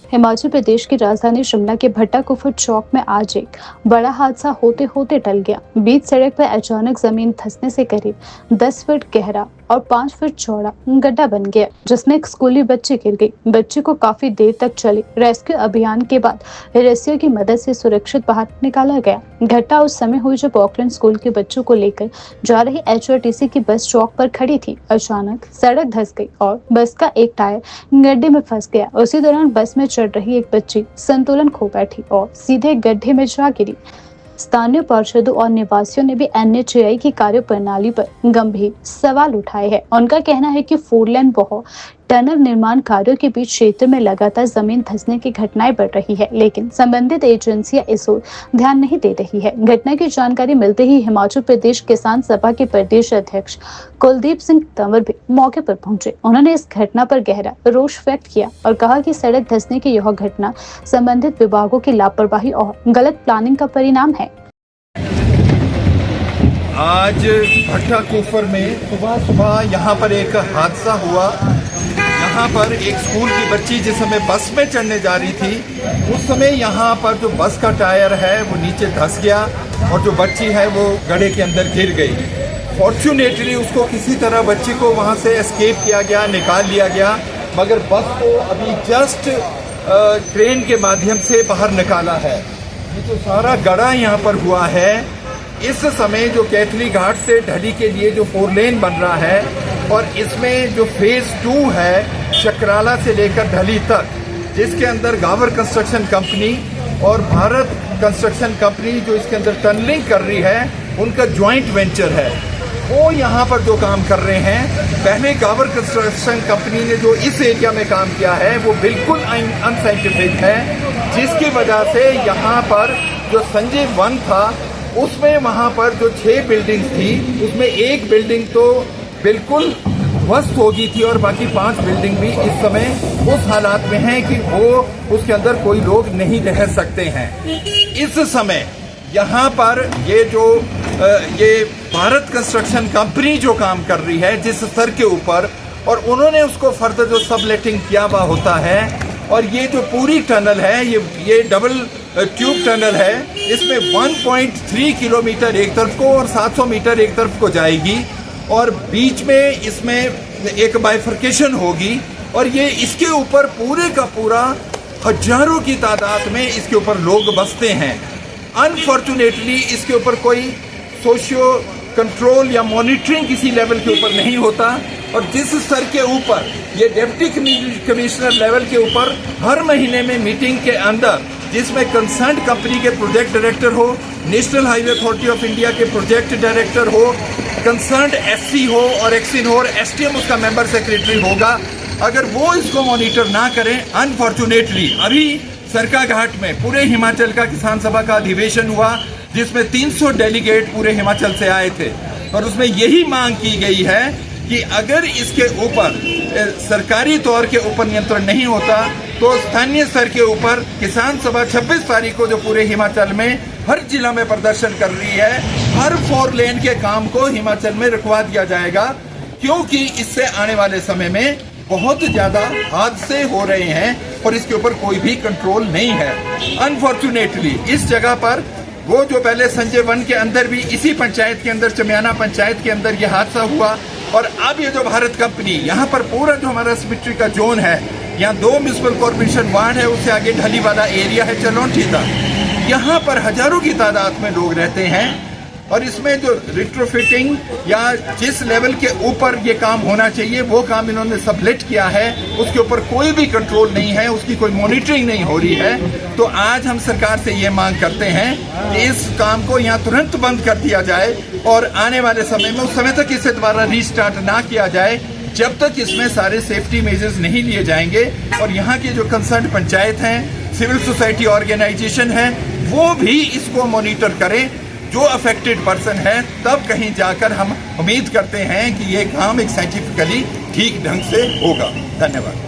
हिमाचल प्रदेश की राजधानी शिमला के भट्टा कुफर चौक में आज एक बड़ा हादसा होते होते टल गया। बीच सड़क पर अचानक जमीन धंसने से करीब 10 फीट गहरा और 5 फीट चौड़ा गड्ढा बन गया, जिसमें एक स्कूली बच्ची गिर गई। बच्ची को काफी देर तक चले रेस्क्यू अभियान के बाद रेस्क्यू की मदद से सुरक्षित बाहर निकाला गया। घटना उस समय हुई जब ऑकलैंड स्कूल के बच्चों को लेकर जा रही HRTC की बस चौक पर खड़ी थी। अचानक सड़क धंस गई और बस का एक टायर गड्ढे में फंस गया। उसी दौरान बस में चढ़ रही एक बच्ची संतुलन खो बैठी और सीधे गड्ढे में जा गिरी। स्थानीय पार्षदों और निवासियों ने भी NHAI की कार्यप्रणाली पर गंभीर सवाल उठाए हैं। उनका कहना है कि 4 लेन बहो टनल निर्माण कार्यों के बीच क्षेत्र में लगातार जमीन धंसने की घटनाएं बढ़ रही है, लेकिन संबंधित एजेंसियां इस ओर ध्यान नहीं दे रही है। घटना की जानकारी मिलते ही हिमाचल प्रदेश किसान सभा के प्रदेश अध्यक्ष कुलदीप सिंह तंवर भी मौके पर पहुंचे। उन्होंने इस घटना पर गहरा रोष व्यक्त किया और कहा कि सड़क धंसने की यह घटना संबंधित विभागों की लापरवाही और गलत प्लानिंग का परिणाम है। आज भट्टा कुफर में सुबह यहाँ पर एक हादसा हुआ। यहाँ पर एक स्कूल की बच्ची जिस समय बस में चढ़ने जा रही थी, उस समय यहाँ पर जो बस का टायर है वो नीचे धंस गया और जो बच्ची है वो गड्ढे के अंदर गिर गई। फॉर्चुनेटली उसको किसी तरह बच्ची को वहाँ से एस्केप किया गया, निकाल लिया गया, मगर बस को अभी जस्ट ट्रेन के माध्यम से बाहर निकाला है। ये जो सारा गड्ढा यहाँ पर हुआ है, इस समय जो कैथली घाट से ढली के लिए जो 4 लेन बन रहा है और इसमें जो फेज 2 है चक्राला से लेकर ढली तक, जिसके अंदर गावर कंस्ट्रक्शन कंपनी और भारत कंस्ट्रक्शन कंपनी जो इसके अंदर टनलिंग कर रही है, उनका ज्वाइंट वेंचर है। वो यहाँ पर जो काम कर रहे हैं, पहले गावर कंस्ट्रक्शन कंपनी ने जो इस एरिया में काम किया है वो बिल्कुल अनसाइंटिफिक है, जिसकी वजह से यहाँ पर जो संजय वन था उसमें वहाँ पर जो 6 बिल्डिंग्स थी उसमें एक बिल्डिंग तो बिल्कुल ध्वस्त हो गई थी और बाकी 5 बिल्डिंग भी इस समय उस हालात में हैं कि वो उसके अंदर कोई लोग नहीं रह सकते हैं। इस समय यहाँ पर ये भारत कंस्ट्रक्शन कंपनी जो काम कर रही है जिस स्तर के ऊपर, और उन्होंने उसको फर्दर जो सबलेटिंग किया हुआ होता है, और ये जो पूरी टनल है ये डबल ट्यूब टनल है, इसमें 1.3 किलोमीटर एक तरफ को और 700 मीटर एक तरफ को जाएगी और बीच में इसमें एक बाइफर्केशन होगी और ये इसके ऊपर पूरे का पूरा हजारों की तादाद में इसके ऊपर लोग बसते हैं। अनफॉर्चुनेटली इसके ऊपर कोई सोशियो कंट्रोल या मॉनिटरिंग किसी लेवल के ऊपर नहीं होता और जिस स्तर के ऊपर ये डिप्टी कमिश्नर लेवल के ऊपर हर महीने में मीटिंग के अंदर, जिसमें कंसर्न कंपनी के प्रोजेक्ट डायरेक्टर हो, national highway authority of India के प्रोजेक्ट डायरेक्टर हो, कंसर्न SC हो और एक्सिन हो और STM उसका मेंबर सेक्रेटरी होगा, अगर वो इसको मॉनिटर ना करें, अनफॉर्चुनेटली अभी सरका घाट में पूरे हिमाचल का किसान सभा का अधिवेशन हुआ जिसमें 300 डेलीगेट पूरे हिमाचल से आए थे और उसमें यही मांग की गई है कि अगर इसके ऊपर सरकारी तौर के ऊपर नियंत्रण नहीं होता तो स्थानीय स्तर के ऊपर किसान सभा 26 तारीख को जो पूरे हिमाचल में हर जिला में प्रदर्शन कर रही है, हर 4 लेन के काम को हिमाचल में रुकवा दिया जाएगा, क्योंकि इससे आने वाले समय में बहुत ज्यादा हादसे हो रहे हैं और इसके ऊपर कोई भी कंट्रोल नहीं है। अनफॉर्चुनेटली इस जगह पर वो जो पहले संजय वन के अंदर भी इसी पंचायत के अंदर, चमियाना पंचायत के अंदर ये हादसा हुआ और अब ये जो भारत कंपनी यहाँ पर पूरा जो हमारा सिमेट्री का जोन है, यहाँ 2 म्यूनिसिपल कॉर्पोरेशन वार्ड है, उससे आगे ढली वाला एरिया है चलौंठी तक, यहाँ पर हजारों की तादाद में लोग रहते हैं और इसमें जो रिट्रोफिटिंग या जिस लेवल के ऊपर ये काम होना चाहिए वो काम इन्होंने सबलेट किया है, उसके ऊपर कोई भी कंट्रोल नहीं है, उसकी कोई मॉनिटरिंग नहीं हो रही है। तो आज हम सरकार से ये मांग करते हैं कि इस काम को यहाँ तुरंत बंद कर दिया जाए और आने वाले समय में उस समय तक इसे दोबारा रीस्टार्ट ना किया जाए जब तक इसमें सारे सेफ्टी मेजर्स नहीं लिए जाएंगे और यहाँ के जो कंसर्न पंचायत हैं, सिविल सोसाइटी ऑर्गेनाइजेशन है, वो भी इसको मॉनिटर करें जो अफेक्टेड पर्सन है, तब कहीं जाकर हम उम्मीद करते हैं कि ये काम एक साइंटिफिकली ठीक ढंग से होगा। धन्यवाद।